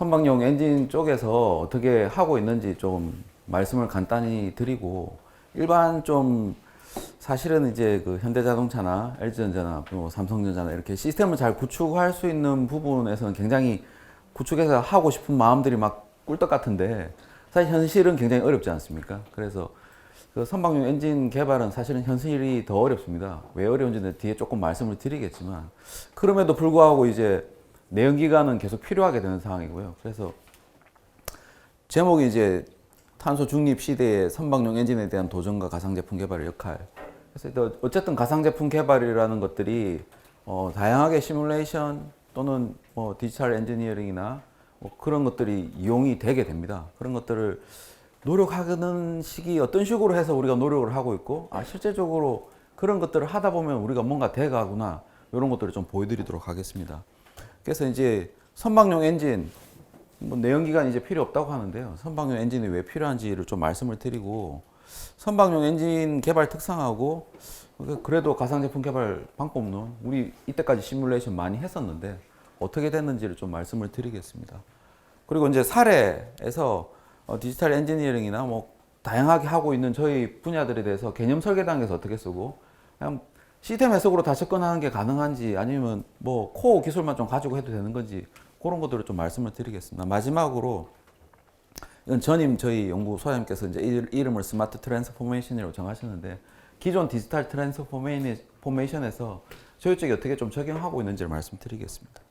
선박용 엔진 쪽에서 어떻게 하고 있는지 좀 말씀을 간단히 드리고, 일반 좀 사실은 이제 그 현대자동차나 LG전자나 뭐 삼성전자나 이렇게 시스템을 잘 구축할 수 있는 부분에서는 굉장히 구축해서 하고 싶은 마음들이 막 꿀떡 같은데, 사실 현실은 굉장히 어렵지 않습니까? 그래서 그 선박용 엔진 개발은 사실은 현실이 더 어렵습니다. 왜 어려운지는 뒤에 조금 말씀을 드리겠지만, 그럼에도 불구하고 이제 내연기관은 계속 필요하게 되는 상황이고요. 그래서 제목이 이제 탄소 중립 시대의 선박용 엔진에 대한 도전과 가상제품 개발의 역할. 그래서 어쨌든 가상제품 개발이라는 것들이 다양하게 시뮬레이션 또는 뭐 디지털 엔지니어링이나 뭐 그런 것들이 이용이 되게 됩니다. 그런 것들을 노력하는 시기 어떤 식으로 해서 우리가 노력을 하고 있고, 실제적으로 그런 것들을 하다 보면 우리가 뭔가 돼가구나, 이런 것들을 좀 보여드리도록 하겠습니다. 그래서 이제 선박용 엔진, 뭐 내연기관이 이제 필요 없다고 하는데요. 선박용 엔진이 왜 필요한지를 좀 말씀을 드리고, 선박용 엔진 개발 특성하고, 그래도 가상제품 개발 방법론, 우리 이때까지 시뮬레이션 많이 했었는데 어떻게 됐는지를 좀 말씀을 드리겠습니다. 그리고 이제 사례에서 디지털 엔지니어링이나 뭐 다양하게 하고 있는 저희 분야들에 대해서 개념 설계 단계에서 어떻게 쓰고, 그냥 시스템 해석으로 다 접근하는 게 가능한지, 아니면 뭐 코어 기술만 좀 가지고 해도 되는 건지, 그런 것들을 좀 말씀을 드리겠습니다. 마지막으로, 이건 저희 연구 소장님께서 이제 이름을 스마트 트랜스포메이션이라고 정하셨는데, 기존 디지털 트랜스포메이션에서 저희 쪽이 어떻게 좀 적용하고 있는지를 말씀드리겠습니다.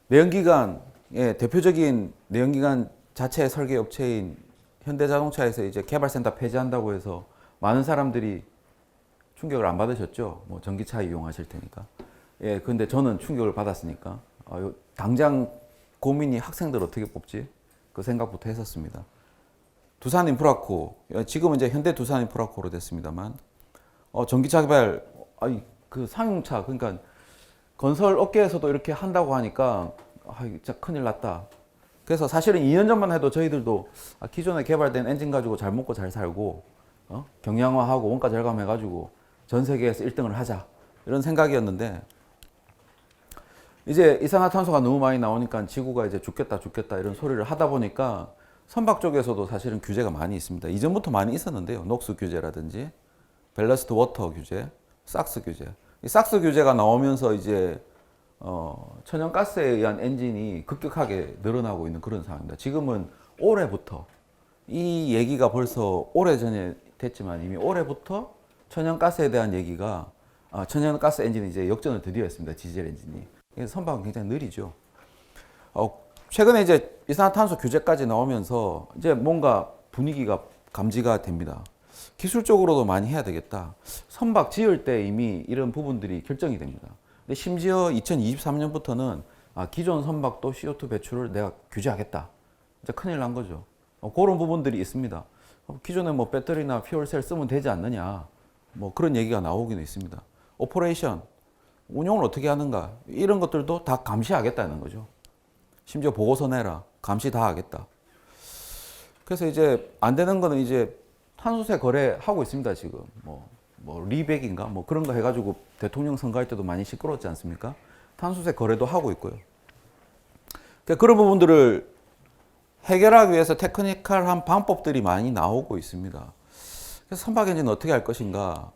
내연기관의 대표적인 내연기관 자체 설계 업체인 현대자동차에서 이제 개발센터 폐지한다고 해서 많은 사람들이 충격을 안 받으셨죠. 뭐 전기차 이용하실 테니까. 예, 근데 저는 충격을 받았으니까 당장 고민이 학생들 어떻게 뽑지? 그 생각부터 했었습니다. 두산 인프라코, 지금은 이제 현대 두산 인프라코로 됐습니다만, 전기차 개발, 그 상용차, 그러니까 건설 업계에서도 이렇게 한다고 하니까 진짜 큰일 났다. 그래서 사실은 2년 전만 해도 저희들도 기존에 개발된 엔진 가지고 잘 먹고 잘 살고, 경량화하고 원가 절감해가지고 전 세계에서 1등을 하자, 이런 생각이었는데, 이제 이산화탄소가 너무 많이 나오니까 지구가 이제 죽겠다 이런 소리를 하다 보니까 선박 쪽에서도 사실은 규제가 많이 있습니다. 이전부터 많이 있었는데요. 녹스 규제라든지 밸러스트 워터 규제, 삭스 규제. 이 삭스 규제가 나오면서 이제 천연가스에 의한 엔진이 급격하게 늘어나고 있는 그런 상황입니다. 지금은 올해부터, 이 얘기가 벌써 오래전에 됐지만 이미 올해부터 천연가스에 대한 얘기가, 천연가스 엔진이 이제 역전을 드디어 했습니다. 디젤 엔진이. 그래서 선박은 굉장히 느리죠. 최근에 이제 이산화탄소 규제까지 나오면서 이제 뭔가 분위기가 감지가 됩니다. 기술적으로도 많이 해야 되겠다. 선박 지을 때 이미 이런 부분들이 결정이 됩니다. 근데 심지어 2023년부터는 기존 선박도 CO2 배출을 내가 규제하겠다. 이제 큰일 난 거죠. 그런 부분들이 있습니다. 기존에 뭐 배터리나 퓨얼셀 쓰면 되지 않느냐, 뭐 그런 얘기가 나오긴 있습니다. 오퍼레이션, 운용을 어떻게 하는가, 이런 것들도 다 감시하겠다는 거죠. 심지어 보고서 내라, 감시 다 하겠다. 그래서 이제 안 되는 거는 이제 탄소세 거래하고 있습니다. 지금 뭐 리백인가 뭐 그런 거 해가지고 대통령 선거할 때도 많이 시끄러웠지 않습니까? 탄소세 거래도 하고 있고요. 그러니까 그런 부분들을 해결하기 위해서 테크니컬한 방법들이 많이 나오고 있습니다. 그래서 선박 엔진은 어떻게 할 것인가?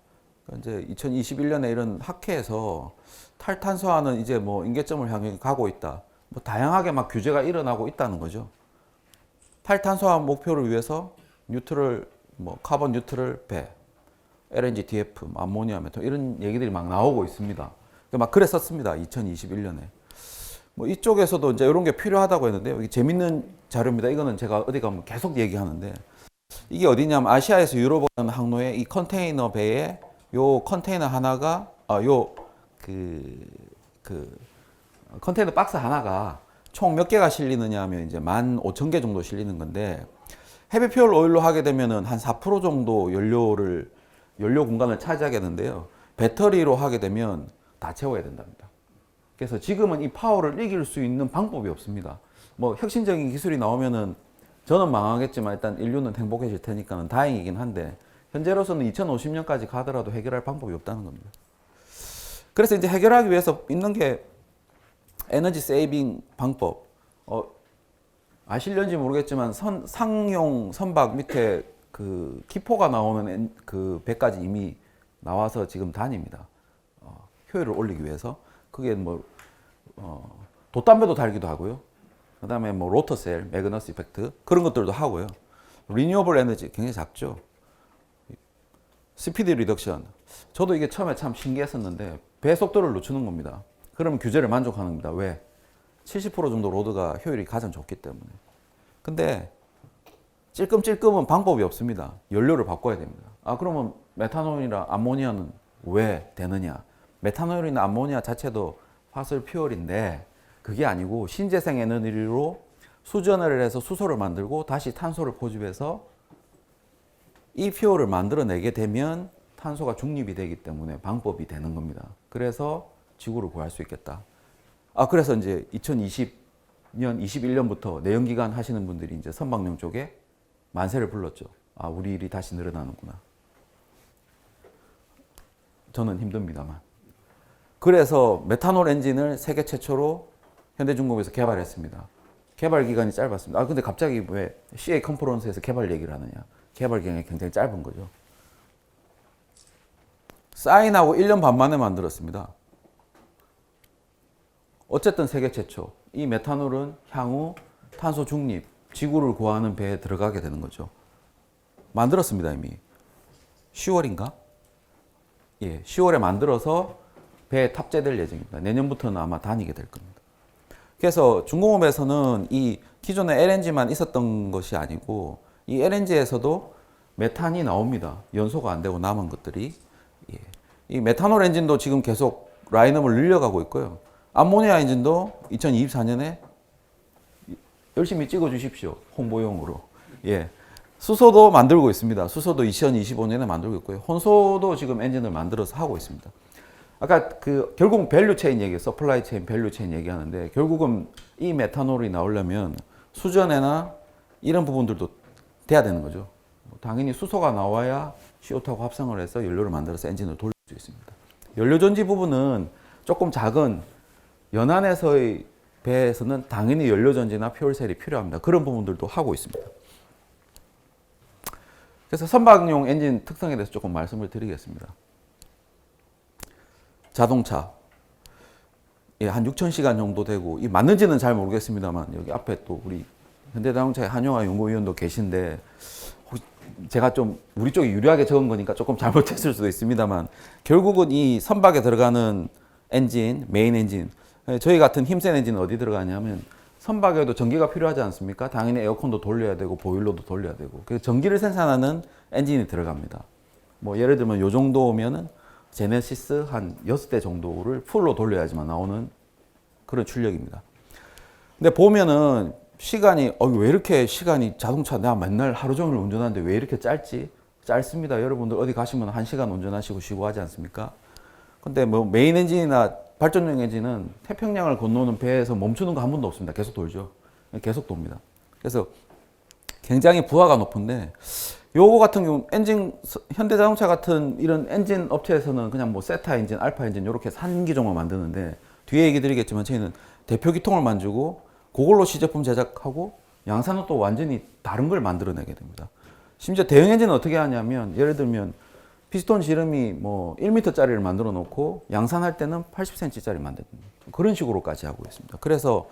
이제 2021년에 이런 학회에서 탈탄소화는 이제 뭐 임계점을 향해 가고 있다. 뭐 다양하게 막 규제가 일어나고 있다는 거죠. 탈탄소화 목표를 위해서 뉴트럴, 뭐 카본 뉴트럴 배, LNG DF, 암모니아 메탄, 이런 얘기들이 막 나오고 있습니다. 막 그랬었습니다. 2021년에. 뭐 이쪽에서도 이제 이런 게 필요하다고 했는데, 여기 재밌는 자료입니다. 이거는 제가 어디 가면 계속 얘기하는데, 이게 어디냐면 아시아에서 유럽 가는 항로에 이 컨테이너 배에 요 컨테이너 하나가, 컨테이너 박스 하나가 총 몇 개가 실리느냐 하면 이제 15,000개 정도 실리는 건데, 헤비 퓨얼 오일로 하게 되면은 한 4% 정도 연료 공간을 차지하겠는데요. 배터리로 하게 되면 다 채워야 된답니다. 그래서 지금은 이 파워를 이길 수 있는 방법이 없습니다. 뭐 혁신적인 기술이 나오면은 저는 망하겠지만 일단 인류는 행복해질 테니까는 다행이긴 한데, 현재로서는 2050년까지 가더라도 해결할 방법이 없다는 겁니다. 그래서 이제 해결하기 위해서 있는 게 에너지 세이빙 방법. 아실런지 모르겠지만 상용 선박 밑에 그 기포가 나오는 그 배까지 이미 나와서 지금 다닙니다. 효율을 올리기 위해서. 그게 뭐 돛담배도 달기도 하고요. 그다음에 뭐 로터셀, 매그너스 이펙트 그런 것들도 하고요. 리뉴어블 에너지 굉장히 작죠. 스피드 리덕션. 저도 이게 처음에 참 신기했었는데 배 속도를 늦추는 겁니다. 그러면 규제를 만족하는 겁니다. 왜? 70% 정도 로드가 효율이 가장 좋기 때문에. 근데 찔끔찔끔은 방법이 없습니다. 연료를 바꿔야 됩니다. 그러면 메탄올이나 암모니아는 왜 되느냐? 메탄올이나 암모니아 자체도 화설 퓨얼인데 그게 아니고 신재생 에너지로 수전을 해서 수소를 만들고 다시 탄소를 포집해서 이 퓨얼을 만들어내게 되면 탄소가 중립이 되기 때문에 방법이 되는 겁니다. 그래서 지구를 구할 수 있겠다. 그래서 이제 2020년, 21년부터 내연기관 하시는 분들이 이제 선박용 쪽에 만세를 불렀죠. 우리 일이 다시 늘어나는구나. 저는 힘듭니다만. 그래서 메탄올 엔진을 세계 최초로 현대중공업에서 개발했습니다. 개발 기간이 짧았습니다. 근데 갑자기 왜 CA 컨퍼런스에서 개발 얘기를 하느냐. 개발 기간이 굉장히 짧은 거죠. 사인하고 1년 반 만에 만들었습니다. 어쨌든 세계 최초. 이 메탄올은 향후 탄소 중립, 지구를 구하는 배에 들어가게 되는 거죠. 만들었습니다, 이미. 10월인가? 예, 10월에 만들어서 배에 탑재될 예정입니다. 내년부터는 아마 다니게 될 겁니다. 그래서 중공업에서는 이 기존에 LNG만 있었던 것이 아니고 이 LNG에서도 메탄이 나옵니다. 연소가 안 되고 남은 것들이. 예. 이 메탄올 엔진도 지금 계속 라인업을 늘려가고 있고요. 암모니아 엔진도 2024년에 열심히 찍어 주십시오. 홍보용으로. 예. 수소도 만들고 있습니다. 수소도 2025년에 만들고 있고요. 혼소도 지금 엔진을 만들어서 하고 있습니다. 아까 결국 밸류 체인 얘기, 서플라이 체인, 밸류 체인 얘기하는데 결국은 이 메탄올이 나오려면 수전에나 이런 부분들도 돼야 되는 거죠. 당연히 수소가 나와야 CO2하고 합성을 해서 연료를 만들어서 엔진을 돌릴 수 있습니다. 연료전지 부분은 조금 작은 연안에서의 배에서는 당연히 연료전지나 퓨얼셀이 필요합니다. 그런 부분들도 하고 있습니다. 그래서 선박용 엔진 특성에 대해서 조금 말씀을 드리겠습니다. 자동차. 예, 한 6,000시간 정도 되고, 이 맞는지는 잘 모르겠습니다만, 여기 앞에 또 우리 현대자동차의 한용화 연구위원도 계신데, 제가 좀 우리 쪽이 유리하게 적은 거니까 조금 잘못했을 수도 있습니다만, 결국은 이 선박에 들어가는 엔진, 메인 엔진, 저희 같은 힘센 엔진은 어디 들어가냐면, 선박에도 전기가 필요하지 않습니까? 당연히 에어컨도 돌려야 되고, 보일러도 돌려야 되고, 그래서 전기를 생산하는 엔진이 들어갑니다. 뭐 예를 들면 요 정도면은 제네시스 한 6대 정도를 풀로 돌려야지만 나오는 그런 출력입니다. 근데 보면은 시간이 왜 이렇게 시간이 자동차 내가 맨날 하루 종일 운전하는데 왜 이렇게 짧지? 짧습니다. 여러분들 어디 가시면 1시간 운전하시고 쉬고 하지 않습니까? 근데 뭐 메인 엔진이나 발전용 엔진은 태평양을 건너는 배에서 멈추는 거 한 번도 없습니다. 계속 돌죠. 계속 돕니다. 그래서 굉장히 부하가 높은데 요거 같은 경우 엔진 현대자동차 같은 이런 엔진 업체에서는 그냥 뭐 세타 엔진, 알파 엔진 이렇게 한 기종만 만드는데 뒤에 얘기 드리겠지만 저희는 대표 기통을 만들고 그걸로 시제품 제작하고 양산은 또 완전히 다른 걸 만들어내게 됩니다. 심지어 대형 엔진은 어떻게 하냐면 예를 들면 피스톤 지름이 뭐 1m짜리를 만들어 놓고 양산할 때는 80cm짜리 만듭니다. 그런 식으로까지 하고 있습니다. 그래서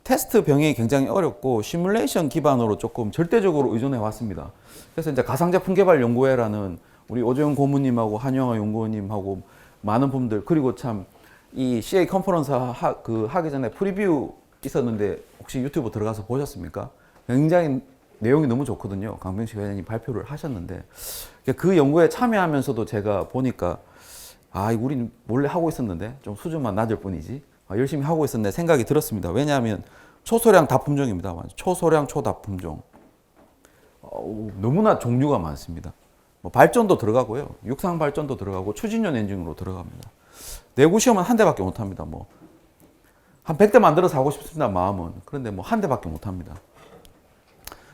테스트 병행이 굉장히 어렵고 시뮬레이션 기반으로 조금 절대적으로 의존해 왔습니다. 그래서 이제 가상제품 개발 연구회라는 우리 오재용 고문님하고 한영화 연구원님하고 많은 분들 그리고 참 이 CA 컨퍼런스 하기 전에 프리뷰 있었는데 혹시 유튜브 들어가서 보셨습니까? 굉장히 내용이 너무 좋거든요. 강병식 회장님 발표를 하셨는데 그 연구에 참여하면서도 제가 보니까 우린 몰래 하고 있었는데 좀 수준만 낮을 뿐이지 열심히 하고 있었는데 생각이 들었습니다. 왜냐하면 초소량 다품종입니다. 초소량 초다품종 너무나 종류가 많습니다. 뭐 발전도 들어가고요. 육상 발전도 들어가고 추진용 엔진으로 들어갑니다. 내구 시험은 한 대밖에 못 합니다. 뭐 한 100대 만들어서 하고 싶습니다. 마음은. 그런데 뭐 한 대밖에 못 합니다.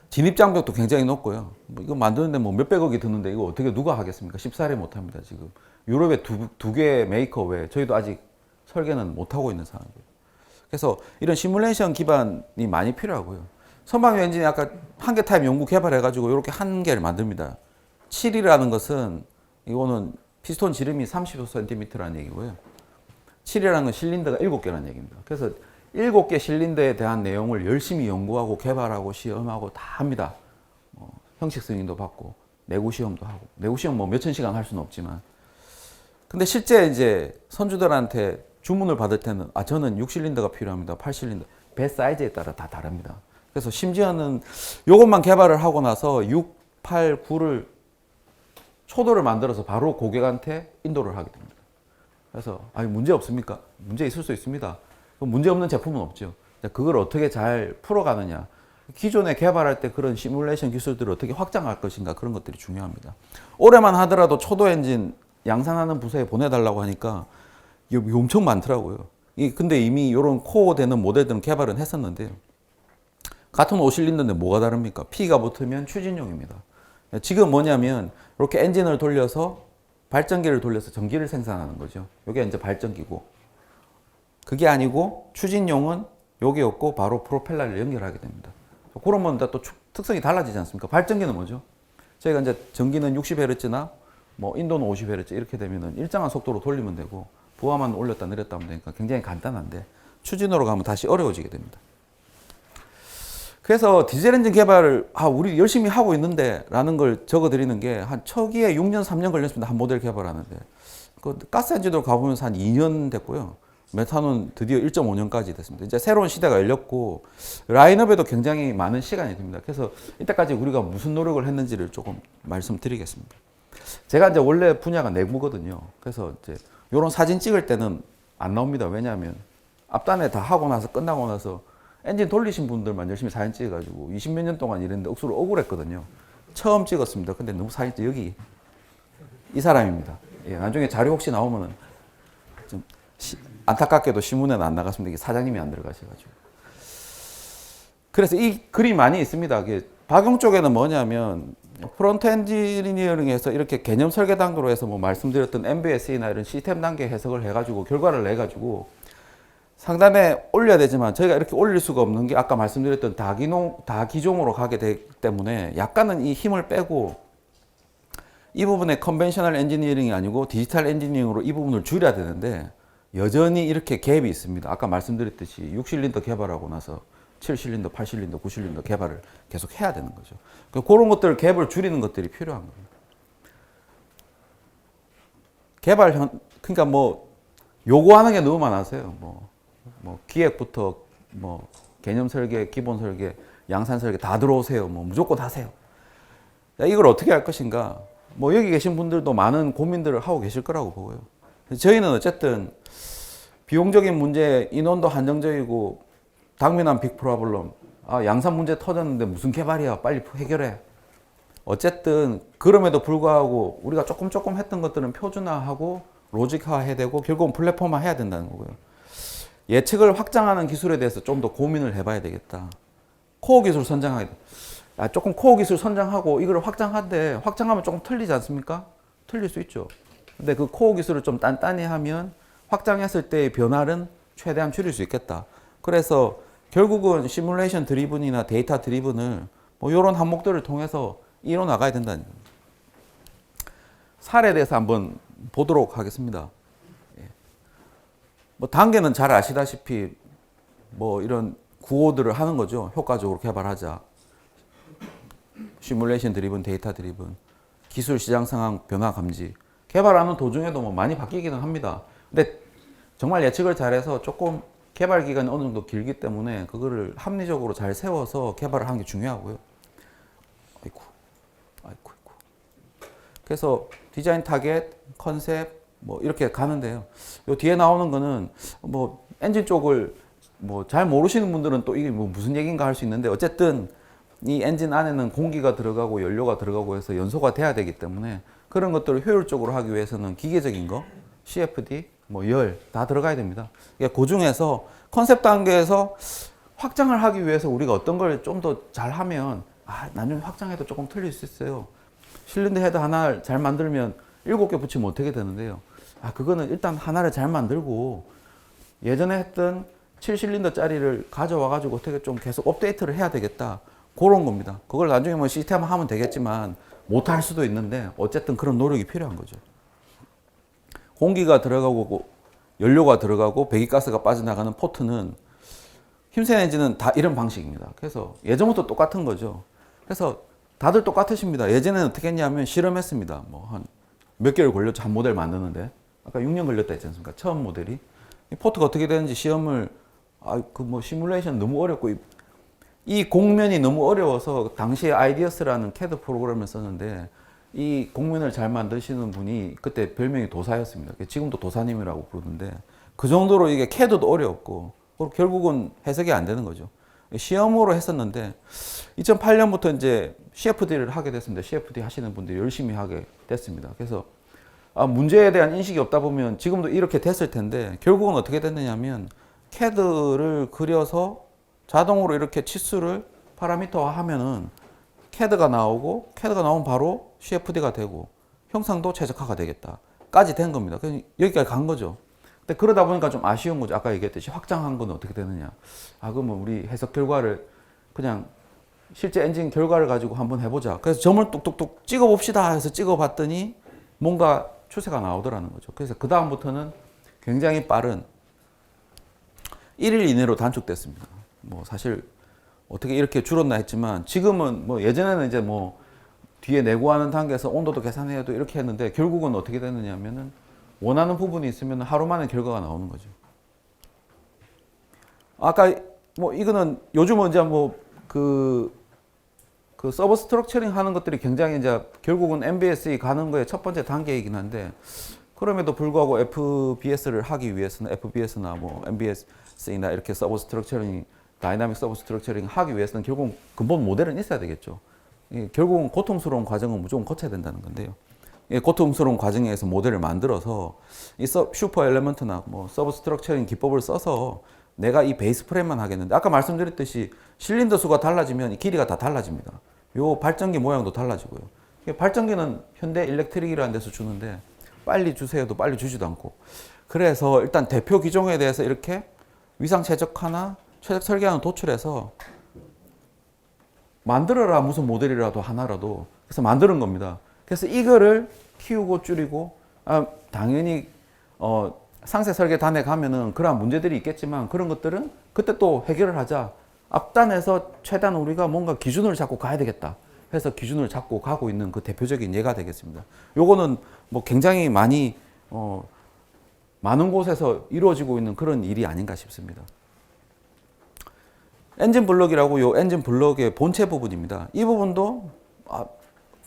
진입 장벽도 굉장히 높고요. 뭐 이거 만드는데 뭐 몇백억이 드는데 이거 어떻게 누가 하겠습니까? 쉽사리 못 합니다. 지금 유럽의 두 개 메이커 외에 저희도 아직 설계는 못 하고 있는 상황이에요. 그래서 이런 시뮬레이션 기반이 많이 필요하고요. 선박용 엔진이 아까 한계 타입 연구 개발해가지고 이렇게 한 개를 만듭니다. 7이라는 것은 이거는 피스톤 지름이 35cm라는 얘기고요. 7이라는 건 실린더가 7개라는 얘기입니다. 그래서 7개 실린더에 대한 내용을 열심히 연구하고 개발하고 시험하고 다 합니다. 형식 승인도 받고 내구 시험도 하고 내구 시험 뭐 몇천 시간 할 수는 없지만 근데 실제 이제 선주들한테 주문을 받을 때는 저는 6실린더가 필요합니다. 8실린더 배 사이즈에 따라 다 다릅니다. 그래서 심지어는 이것만 개발을 하고 나서 6, 8, 9를 초도를 만들어서 바로 고객한테 인도를 하게 됩니다. 그래서 문제 없습니까? 문제 있을 수 있습니다. 문제 없는 제품은 없죠. 그걸 어떻게 잘 풀어가느냐. 기존에 개발할 때 그런 시뮬레이션 기술들을 어떻게 확장할 것인가 그런 것들이 중요합니다. 올해만 하더라도 초도 엔진 양산하는 부서에 보내달라고 하니까 엄청 많더라고요. 근데 이미 이런 코어 되는 모델들은 개발은 했었는데요. 같은 5실린더인데 뭐가 다릅니까? P가 붙으면 추진용입니다. 지금 뭐냐면 이렇게 엔진을 돌려서 발전기를 돌려서 전기를 생산하는 거죠. 이게 이제 발전기고 그게 아니고 추진용은 여기 없고 바로 프로펠러를 연결하게 됩니다. 그러면 또 특성이 달라지지 않습니까? 발전기는 뭐죠? 저희가 이제 전기는 60Hz나 뭐 인도는 50Hz 이렇게 되면은 일정한 속도로 돌리면 되고 부하만 올렸다 내렸다 하면 되니까 굉장히 간단한데 추진으로 가면 다시 어려워지게 됩니다. 그래서 디젤 엔진 개발을 우리 열심히 하고 있는데 라는 걸 적어 드리는 게 한 초기에 6년 3년 걸렸습니다. 한 모델 개발하는데 그 가스 엔진으로 가보면서 한 2년 됐고요. 메탄은 드디어 1.5년까지 됐습니다. 이제 새로운 시대가 열렸고 라인업에도 굉장히 많은 시간이 듭니다. 그래서 이때까지 우리가 무슨 노력을 했는지를 조금 말씀드리겠습니다. 제가 이제 원래 분야가 내구거든요. 그래서 이제 이런 사진 찍을 때는 안 나옵니다. 왜냐하면 앞단에 다 하고 나서 끝나고 나서 엔진 돌리신 분들만 열심히 사진 찍어가지고 20몇 년 동안 일했는데 억수로 억울했거든요. 처음 찍었습니다. 근데 너무 사진 여기 이 사람입니다. 예, 나중에 자료 혹시 나오면은 좀 안타깝게도 신문에는 안 나갔습니다. 이게 사장님이 안 들어가셔가지고. 그래서 이 그림이 많이 있습니다. 박용 쪽에는 뭐냐면 프론트 엔지니어링에서 이렇게 개념 설계 단계로 해서 뭐 말씀드렸던 MBSE나 이런 시스템 단계 해석을 해가지고 결과를 내가지고 상단에 올려야 되지만 저희가 이렇게 올릴 수가 없는 게 아까 말씀드렸던 다기종으로 가게 되기 때문에 약간은 이 힘을 빼고 이 부분에 컨벤셔널 엔지니어링이 아니고 디지털 엔지니어링으로 이 부분을 줄여야 되는데 여전히 이렇게 갭이 있습니다. 아까 말씀드렸듯이 6실린더 개발하고 나서 7실린더, 8실린더, 9실린더 개발을 계속 해야 되는 거죠. 그런 것들 갭을 줄이는 것들이 필요한 겁니다. 그러니까 뭐 요구하는 게 너무 많아서요. 뭐 기획부터 뭐 개념 설계, 기본 설계, 양산 설계 다 들어오세요. 뭐 무조건 하세요. 이걸 어떻게 할 것인가? 뭐 여기 계신 분들도 많은 고민들을 하고 계실 거라고 보고요. 저희는 어쨌든 비용적인 문제, 인원도 한정적이고 당면한 빅 프로블럼. 양산 문제 터졌는데 무슨 개발이야? 빨리 해결해. 어쨌든 그럼에도 불구하고 우리가 조금 했던 것들은 표준화하고 로직화해야 되고 결국은 플랫폼화 해야 된다는 거고요. 예측을 확장하는 기술에 대해서 좀 더 고민을 해봐야 되겠다. 코어 기술 선정하게 돼. 조금 코어 기술 선정하고 이걸 확장하되 확장하면 조금 틀리지 않습니까? 틀릴 수 있죠. 근데 그 코어 기술을 좀 단단히 하면 확장했을 때의 변화는 최대한 줄일 수 있겠다. 그래서 결국은 시뮬레이션 드리븐이나 데이터 드리븐을 뭐 이런 항목들을 통해서 이뤄 나가야 된다는 겁니다. 사례에 대해서 한번 보도록 하겠습니다. 뭐 단계는 잘 아시다시피 뭐 이런 구호들을 하는 거죠. 효과적으로 개발하자. 시뮬레이션 드리븐, 데이터 드리븐, 기술 시장 상황 변화 감지. 개발하는 도중에도 뭐 많이 바뀌기는 합니다. 근데 정말 예측을 잘해서 조금 개발 기간이 어느 정도 길기 때문에 그거를 합리적으로 잘 세워서 개발을 하는 게 중요하고요. 아이고. 그래서 디자인 타겟, 컨셉 뭐 이렇게 가는데요. 요 뒤에 나오는 거는 뭐 엔진 쪽을 뭐 잘 모르시는 분들은 또 이게 뭐 무슨 얘기인가 할 수 있는데 어쨌든 이 엔진 안에는 공기가 들어가고 연료가 들어가고 해서 연소가 돼야 되기 때문에 그런 것들을 효율적으로 하기 위해서는 기계적인 거, CFD, 뭐 열 다 들어가야 됩니다. 그 중에서 컨셉 단계에서 확장을 하기 위해서 우리가 어떤 걸 좀 더 잘하면 나중에 확장해도 조금 틀릴 수 있어요. 실린더 헤드 하나를 잘 만들면 7개 붙이면 어떻게 되는데요. 그거는 일단 하나를 잘 만들고 예전에 했던 7실린더짜리를 가져와 가지고 어떻게 좀 계속 업데이트를 해야 되겠다. 그런 겁니다. 그걸 나중에 뭐 시스템 하면 되겠지만 못할 수도 있는데 어쨌든 그런 노력이 필요한 거죠. 공기가 들어가고 연료가 들어가고 배기가스가 빠져나가는 포트는 힘센 엔진은 다 이런 방식입니다. 그래서 예전부터 똑같은 거죠. 그래서 다들 똑같으십니다. 예전에는 어떻게 했냐면 실험했습니다. 뭐 한 몇 개월 걸렸죠. 한 모델 만드는데. 아까 6년 걸렸다 했지 않습니까? 처음 모델이. 이 포트가 어떻게 되는지 시험을, 그 뭐 시뮬레이션 너무 어렵고, 이 공면이 너무 어려워서 당시에 아이디어스라는 CAD 프로그램을 썼는데 이 공면을 잘 만드시는 분이 그때 별명이 도사였습니다. 지금도 도사님이라고 부르는데 그 정도로 이게 CAD도 어려웠고 결국은 해석이 안 되는 거죠. 시험으로 했었는데 2008년부터 이제 CFD를 하게 됐습니다. CFD 하시는 분들이 열심히 하게 됐습니다. 그래서 문제에 대한 인식이 없다 보면 지금도 이렇게 됐을 텐데 결국은 어떻게 됐느냐면 CAD를 그려서 자동으로 이렇게 치수를 파라미터화 하면은 CAD가 나오고 CAD가 나오면 바로 CFD가 되고 형상도 최적화가 되겠다까지 된 겁니다. 그래서 여기까지 간 거죠. 근데 그러다 보니까 좀 아쉬운 거죠. 아까 얘기했듯이 확장한 건 어떻게 되느냐. 그러면 우리 해석 결과를 그냥 실제 엔진 결과를 가지고 한번 해보자. 그래서 점을 뚝뚝뚝 찍어봅시다 해서 찍어봤더니 뭔가 추세가 나오더라는 거죠. 그래서 그 다음부터는 굉장히 빠른 1일 이내로 단축됐습니다. 뭐 사실 어떻게 이렇게 줄었나 했지만 지금은 뭐 예전에는 이제 뭐 뒤에 내고하는 단계에서 온도도 계산해도 이렇게 했는데 결국은 어떻게 되느냐면은 원하는 부분이 있으면 하루 만에 결과가 나오는 거죠. 아까 뭐 이거는 요즘은 이제 뭐 그 서버 스트럭처링 하는 것들이 굉장히 이제 결국은 MBSE 가는 거의 첫 번째 단계이긴 한데 그럼에도 불구하고 FBS를 하기 위해서는 FBS나 뭐 MBSE나 이렇게 서버 스트럭처링 다이나믹 서버 스트럭처링 하기 위해서는 결국 근본 모델은 있어야 되겠죠. 결국은 고통스러운 과정은 무조건 거쳐야 된다는 건데요. 고통스러운 과정에서 모델을 만들어서 이 슈퍼 엘레먼트나 뭐 서브 스트럭처링 기법을 써서 내가 이 베이스 프레임만 하겠는데 아까 말씀드렸듯이 실린더 수가 달라지면 이 길이가 다 달라집니다. 요 발전기 모양도 달라지고요. 발전기는 현대 일렉트릭이라는 데서 주는데 빨리 주세요도 빨리 주지도 않고 그래서 일단 대표 기종에 대해서 이렇게 위상 최적화나 최적 설계안을 도출해서 만들어라 무슨 모델이라도 하나라도 그래서 만드는 겁니다. 그래서 이거를 키우고 줄이고 당연히 상세 설계단에 가면은 그런 문제들이 있겠지만 그런 것들은 그때 또 해결을 하자. 앞단에서 최대한 우리가 뭔가 기준을 잡고 가야 되겠다. 해서 기준을 잡고 가고 있는 그 대표적인 예가 되겠습니다. 요거는 뭐 굉장히 많이 많은 곳에서 이루어지고 있는 그런 일이 아닌가 싶습니다. 엔진 블럭이라고 요 엔진 블럭의 본체 부분입니다. 이 부분도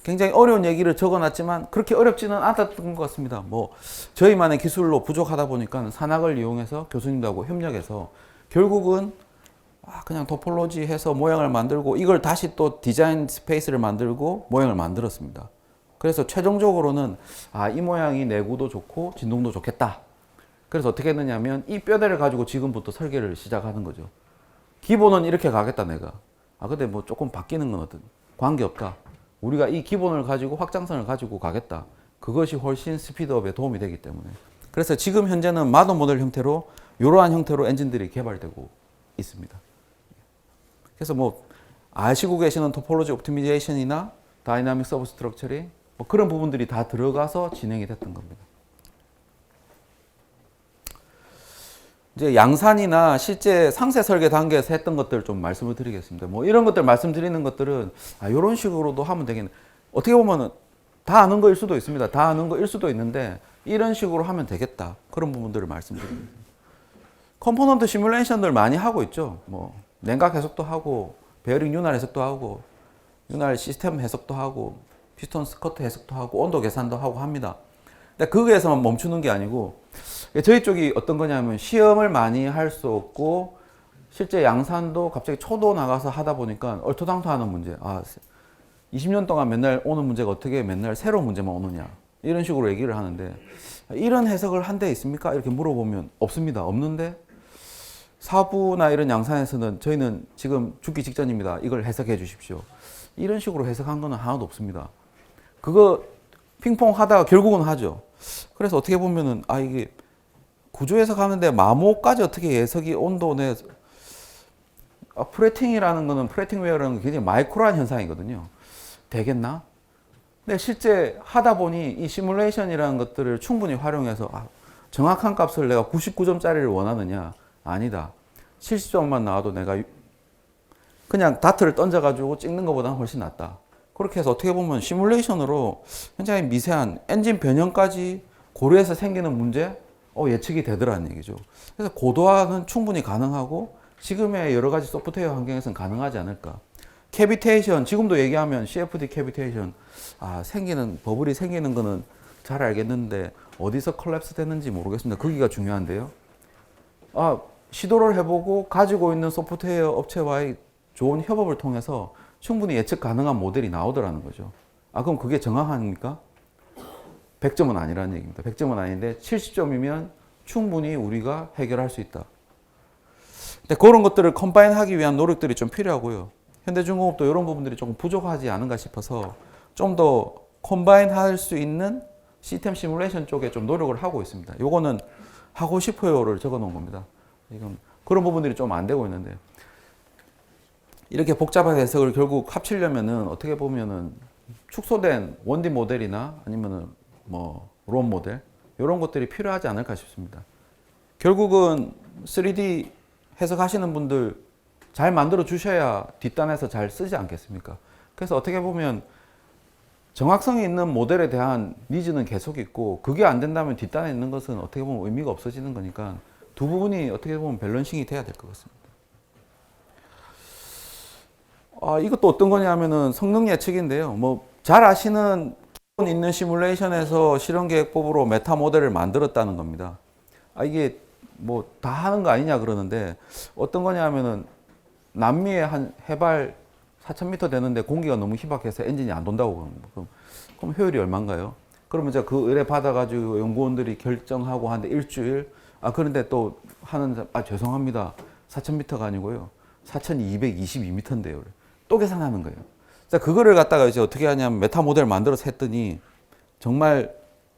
굉장히 어려운 얘기를 적어놨지만 그렇게 어렵지는 않았던 것 같습니다. 뭐 저희만의 기술로 부족하다 보니까 산학을 이용해서 교수님들하고 협력해서 결국은 그냥 토폴로지 해서 모양을 만들고 이걸 다시 또 디자인 스페이스를 만들고 모양을 만들었습니다. 그래서 최종적으로는 이 모양이 내구도 좋고 진동도 좋겠다. 그래서 어떻게 했느냐면 이 뼈대를 가지고 지금부터 설계를 시작하는 거죠. 기본은 이렇게 가겠다 내가. 근데 뭐 조금 바뀌는 건 어떤 관계없다. 우리가 이 기본을 가지고 확장선을 가지고 가겠다. 그것이 훨씬 스피드업에 도움이 되기 때문에. 그래서 지금 현재는 마더 모델 형태로 이러한 형태로 엔진들이 개발되고 있습니다. 그래서 뭐 아시고 계시는 토폴로지 옵티미제이션이나 다이나믹 서브 스트럭처링 뭐 그런 부분들이 다 들어가서 진행이 됐던 겁니다. 이제 양산이나 실제 상세 설계 단계에서 했던 것들 좀 말씀을 드리겠습니다. 뭐 이런 것들 말씀드리는 것들은 이런 식으로도 하면 되겠네. 어떻게 보면은 다 아는 거일 수도 있습니다. 다 아는 거일 수도 있는데 이런 식으로 하면 되겠다. 그런 부분들을 말씀드립니다. 컴포넌트 시뮬레이션들 많이 하고 있죠. 뭐 냉각 해석도 하고 베어링 윤활 해석도 하고 윤활 시스템 해석도 하고 피스톤 스커트 해석도 하고 온도 계산도 하고 합니다. 근데 거기에서만 멈추는 게 아니고 저희 쪽이 어떤 거냐면 시험을 많이 할 수 없고 실제 양산도 갑자기 초도 나가서 하다 보니까 얼토당토하는 문제. 20년 동안 맨날 오는 문제가 어떻게 맨날 새로운 문제만 오느냐. 이런 식으로 얘기를 하는데 이런 해석을 한 데 있습니까? 이렇게 물어보면 없습니다. 없는데 사부나 이런 양산에서는 저희는 지금 죽기 직전입니다. 이걸 해석해 주십시오. 이런 식으로 해석한 거는 하나도 없습니다. 그거 핑퐁 하다가 결국은 하죠. 그래서 어떻게 보면은 이게 구조 해석하는데 마모까지 어떻게 예석이 온도 내 프레팅이라는 거는 프레팅웨어라는 게 굉장히 마이크로한 현상이거든요. 되겠나? 근데 실제 하다 보니 이 시뮬레이션이라는 것들을 충분히 활용해서 정확한 값을 내가 99점짜리를 원하느냐? 아니다. 70점만 나와도 내가 그냥 다트를 던져가지고 찍는 것보다는 훨씬 낫다. 그렇게 해서 어떻게 보면 시뮬레이션으로 굉장히 미세한 엔진 변형까지 고려해서 생기는 문제 예측이 되더라는 얘기죠. 그래서 고도화는 충분히 가능하고 지금의 여러 가지 소프트웨어 환경에서는 가능하지 않을까. 캐비테이션, 지금도 얘기하면 CFD 캐비테이션, 생기는, 버블이 생기는 거는 잘 알겠는데 어디서 컬랩스 되는지 모르겠습니다. 거기가 중요한데요. 시도를 해보고 가지고 있는 소프트웨어 업체와의 좋은 협업을 통해서 충분히 예측 가능한 모델이 나오더라는 거죠. 그럼 그게 정확합니까? 100점은 아니라는 얘기입니다. 100점은 아닌데 70점이면 충분히 우리가 해결할 수 있다. 근데 그런 것들을 컴바인 하기 위한 노력들이 좀 필요하고요. 현대중공업도 이런 부분들이 조금 부족하지 않은가 싶어서 좀 더 컴바인 할 수 있는 시스템 시뮬레이션 쪽에 좀 노력을 하고 있습니다. 요거는 하고 싶어요를 적어 놓은 겁니다. 이건 그런 부분들이 좀 안 되고 있는데 이렇게 복잡한 해석을 결국 합치려면은 어떻게 보면은 축소된 원디 모델이나 아니면은 롬 모델 이런 것들이 필요하지 않을까 싶습니다. 결국은 3D 해석하시는 분들 잘 만들어 주셔야 뒷단에서 잘 쓰지 않겠습니까? 그래서 어떻게 보면 정확성이 있는 모델에 대한 니즈는 계속 있고 그게 안 된다면 뒷단에 있는 것은 어떻게 보면 의미가 없어지는 거니까 두 부분이 어떻게 보면 밸런싱이 돼야 될 것 같습니다. 이것도 어떤 거냐면은 성능 예측인데요. 잘 아시는 기본 있는 시뮬레이션에서 실험 계획법으로 메타 모델을 만들었다는 겁니다. 이게 다 하는 거 아니냐 그러는데 어떤 거냐면은 남미에 한 해발 4,000m 되는데 공기가 너무 희박해서 엔진이 안 돈다고 그럼 효율이 얼마인가요? 그러면 이제 그 의뢰 받아가지고 연구원들이 결정하고 하는데 일주일 그런데 또 하는 죄송합니다 4,000m가 아니고요 4,222m인데요 또 계산하는 거예요. 자 그거를 갖다가 이제 어떻게 하냐면 메타 모델 만들어서 했더니 정말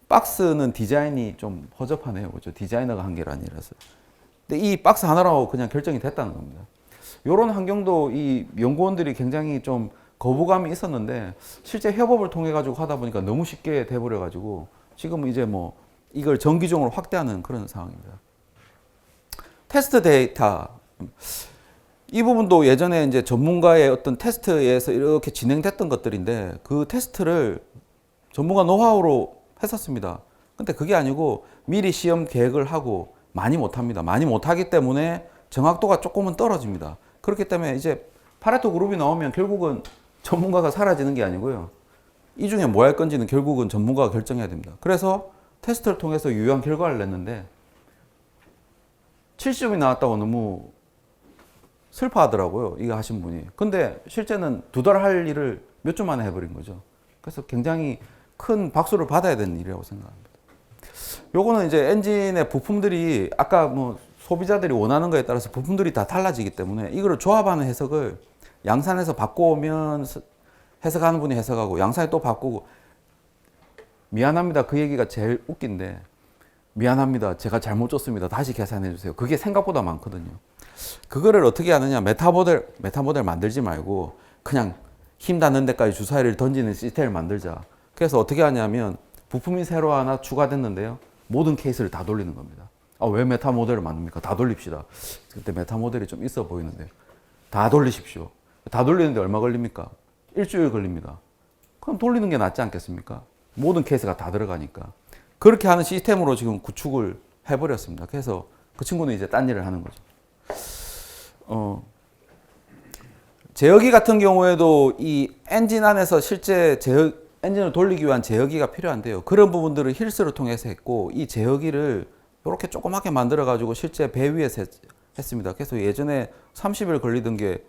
박스는 디자인이 좀 허접하네요. 그죠? 디자이너가 한 게 아니라서. 근데 이 박스 하나로 그냥 결정이 됐다는 겁니다. 이런 환경도 이 연구원들이 굉장히 좀 거부감이 있었는데 실제 협업을 통해 가지고 하다 보니까 너무 쉽게 돼버려 가지고 지금 이제 이걸 정기적으로 확대하는 그런 상황입니다. 테스트 데이터 이 부분도 예전에 이제 전문가의 어떤 테스트에서 이렇게 진행됐던 것들인데 그 테스트를 전문가 노하우로 했었습니다. 근데 그게 아니고 미리 시험 계획을 하고 많이 못합니다. 많이 못하기 때문에 정확도가 조금은 떨어집니다. 그렇기 때문에 이제 파레토 그룹이 나오면 결국은 전문가가 사라지는 게 아니고요. 이 중에 뭐 할 건지는 결국은 전문가가 결정해야 됩니다. 그래서 테스트를 통해서 유효한 결과를 냈는데 70점이 나왔다고 너무 슬퍼하더라고요. 이거 하신 분이. 근데 실제는 2달 할 일을 몇 주 만에 해버린 거죠. 그래서 굉장히 큰 박수를 받아야 되는 일이라고 생각합니다. 요거는 이제 엔진의 부품들이 아까 소비자들이 원하는 거에 따라서 부품들이 다 달라지기 때문에 이거를 조합하는 해석을 양산에서 바꿔오면 해석하는 분이 해석하고 양산에 또 바꾸고 미안합니다. 그 얘기가 제일 웃긴데 미안합니다. 제가 잘못 줬습니다. 다시 계산해 주세요. 그게 생각보다 많거든요. 그거를 어떻게 하느냐. 메타모델 만들지 말고 그냥 힘 닿는 데까지 주사위를 던지는 시스템을 만들자. 그래서 어떻게 하냐면 부품이 새로 하나 추가됐는데요. 모든 케이스를 다 돌리는 겁니다. 왜 메타모델을 만듭니까? 다 돌립시다. 그때 메타모델이 좀 있어 보이는데 다 돌리십시오. 다 돌리는데 얼마 걸립니까? 일주일 걸립니다. 그럼 돌리는 게 낫지 않겠습니까? 모든 케이스가 다 들어가니까. 그렇게 하는 시스템으로 지금 구축을 해버렸습니다. 그래서 그 친구는 이제 딴 일을 하는 거죠. 제어기 같은 경우에도 이 엔진 안에서 실제 엔진을 돌리기 위한 제어기가 필요한데요. 그런 부분들을 힐스를 통해서 했고 이 제어기를 이렇게 조그맣게 만들어 가지고 실제 배 위에서 했습니다. 그래서 예전에 30일 걸리던 게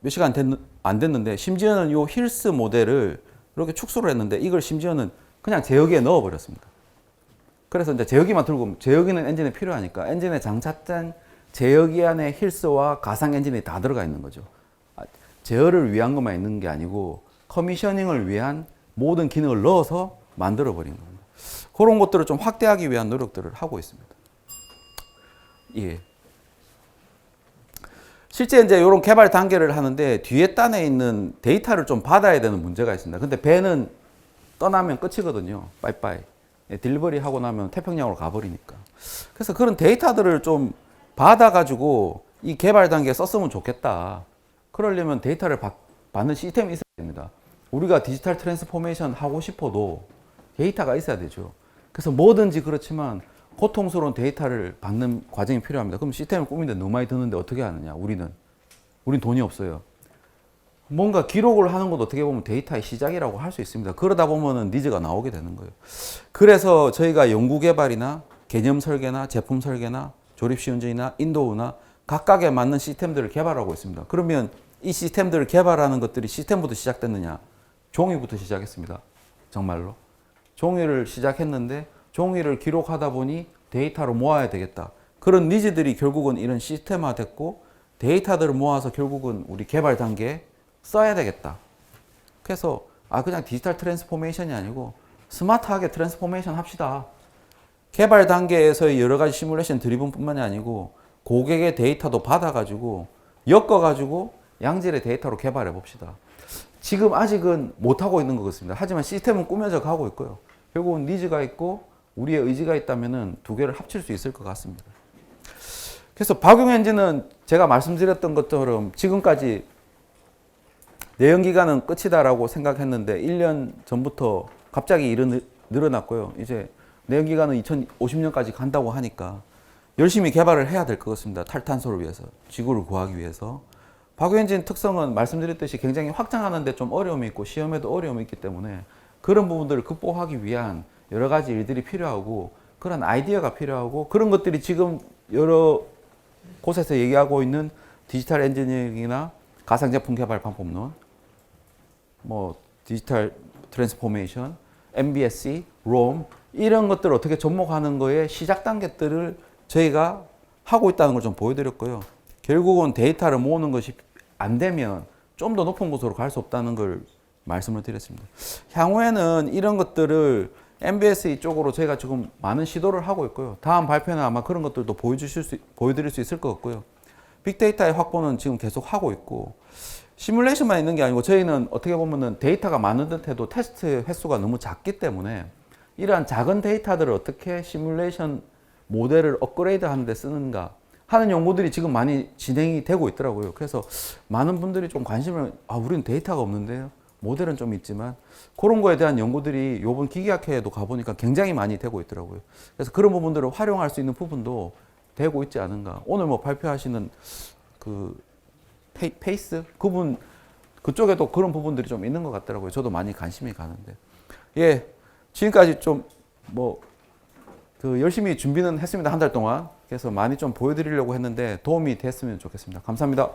몇 시간 안 됐는데 심지어는 이 힐스 모델을 이렇게 축소를 했는데 이걸 심지어는 그냥 제어기에 넣어 버렸습니다. 그래서 이제 제어기만 들고 제어기는 엔진에 필요하니까 엔진에 장착된 제어기 안에 힐스와 가상 엔진이 다 들어가 있는 거죠. 제어를 위한 것만 있는 게 아니고 커미셔닝을 위한 모든 기능을 넣어서 만들어 버린 겁니다. 그런 것들을 좀 확대하기 위한 노력들을 하고 있습니다. 예. 실제 이제 이런 개발 단계를 하는데 뒤에 단에 있는 데이터를 좀 받아야 되는 문제가 있습니다. 근데 배는 떠나면 끝이거든요. 빠이빠이. 예, 딜리버리 하고 나면 태평양으로 가버리니까. 그래서 그런 데이터들을 좀 받아가지고 이 개발 단계에 썼으면 좋겠다. 그러려면 데이터를 받는 시스템이 있어야 됩니다. 우리가 디지털 트랜스포메이션 하고 싶어도 데이터가 있어야 되죠. 그래서 뭐든지 그렇지만 고통스러운 데이터를 받는 과정이 필요합니다. 그럼 시스템을 꾸미는데 너무 많이 드는데 어떻게 하느냐? 우린 돈이 없어요. 뭔가 기록을 하는 것도 어떻게 보면 데이터의 시작이라고 할 수 있습니다. 그러다 보면은 니즈가 나오게 되는 거예요. 그래서 저희가 연구 개발이나 개념 설계나 제품 설계나 조립 시운전이나 인도우나 각각에 맞는 시스템들을 개발하고 있습니다. 그러면 이 시스템들을 개발하는 것들이 시스템부터 시작됐느냐? 종이부터 시작했습니다. 정말로. 종이를 시작했는데 종이를 기록하다 보니 데이터로 모아야 되겠다. 그런 니즈들이 결국은 이런 시스템화 됐고 데이터들을 모아서 결국은 우리 개발 단계에 써야 되겠다. 그래서 그냥 디지털 트랜스포메이션이 아니고 스마트하게 트랜스포메이션 합시다. 개발 단계에서의 여러 가지 시뮬레이션 드리븐뿐만이 아니고 고객의 데이터도 받아가지고 엮어가지고 양질의 데이터로 개발해 봅시다. 지금 아직은 못하고 있는 것 같습니다. 하지만 시스템은 꾸며져 가고 있고요. 결국은 니즈가 있고 우리의 의지가 있다면 두 개를 합칠 수 있을 것 같습니다. 그래서 박용 엔진은 제가 말씀드렸던 것처럼 지금까지 내연기관은 끝이다라고 생각했는데 1년 전부터 갑자기 일은 늘어났고요. 이제 내연기관은 2050년까지 간다고 하니까 열심히 개발을 해야 될 것 같습니다. 탈탄소를 위해서, 지구를 구하기 위해서. 박용 엔진 특성은 말씀드렸듯이 굉장히 확장하는 데 좀 어려움이 있고 시험에도 어려움이 있기 때문에 그런 부분들을 극복하기 위한 여러 가지 일들이 필요하고 그런 아이디어가 필요하고 그런 것들이 지금 여러 곳에서 얘기하고 있는 디지털 엔지니어링이나 가상제품 개발 방법론, 뭐 디지털 트랜스포메이션, MBSE, ROM 이런 것들을 어떻게 접목하는 거에 시작 단계들을 저희가 하고 있다는 걸 좀 보여드렸고요. 결국은 데이터를 모으는 것이 안 되면 좀 더 높은 곳으로 갈 수 없다는 걸 말씀을 드렸습니다. 향후에는 이런 것들을 MBSE 쪽으로 저희가 지금 많은 시도를 하고 있고요. 다음 발표는 아마 그런 것들도 보여드릴 수 있을 것 같고요. 빅데이터의 확보는 지금 계속 하고 있고 시뮬레이션만 있는 게 아니고 저희는 어떻게 보면은 데이터가 많은 듯해도 테스트 횟수가 너무 작기 때문에 이러한 작은 데이터들을 어떻게 시뮬레이션 모델을 업그레이드 하는 데 쓰는가 하는 연구들이 지금 많이 진행이 되고 있더라고요. 그래서 많은 분들이 좀 관심을 우리는 데이터가 없는데요. 모델은 좀 있지만 그런 거에 대한 연구들이 이번 기계학회에도 가보니까 굉장히 많이 되고 있더라고요. 그래서 그런 부분들을 활용할 수 있는 부분도 되고 있지 않은가. 오늘 뭐 발표하시는 그 페이스 그분 그쪽에도 그런 부분들이 좀 있는 것 같더라고요. 저도 많이 관심이 가는데 예 지금까지 좀 뭐 열심히 준비는 했습니다. 한 달 동안. 그래서 많이 좀 보여드리려고 했는데 도움이 됐으면 좋겠습니다. 감사합니다.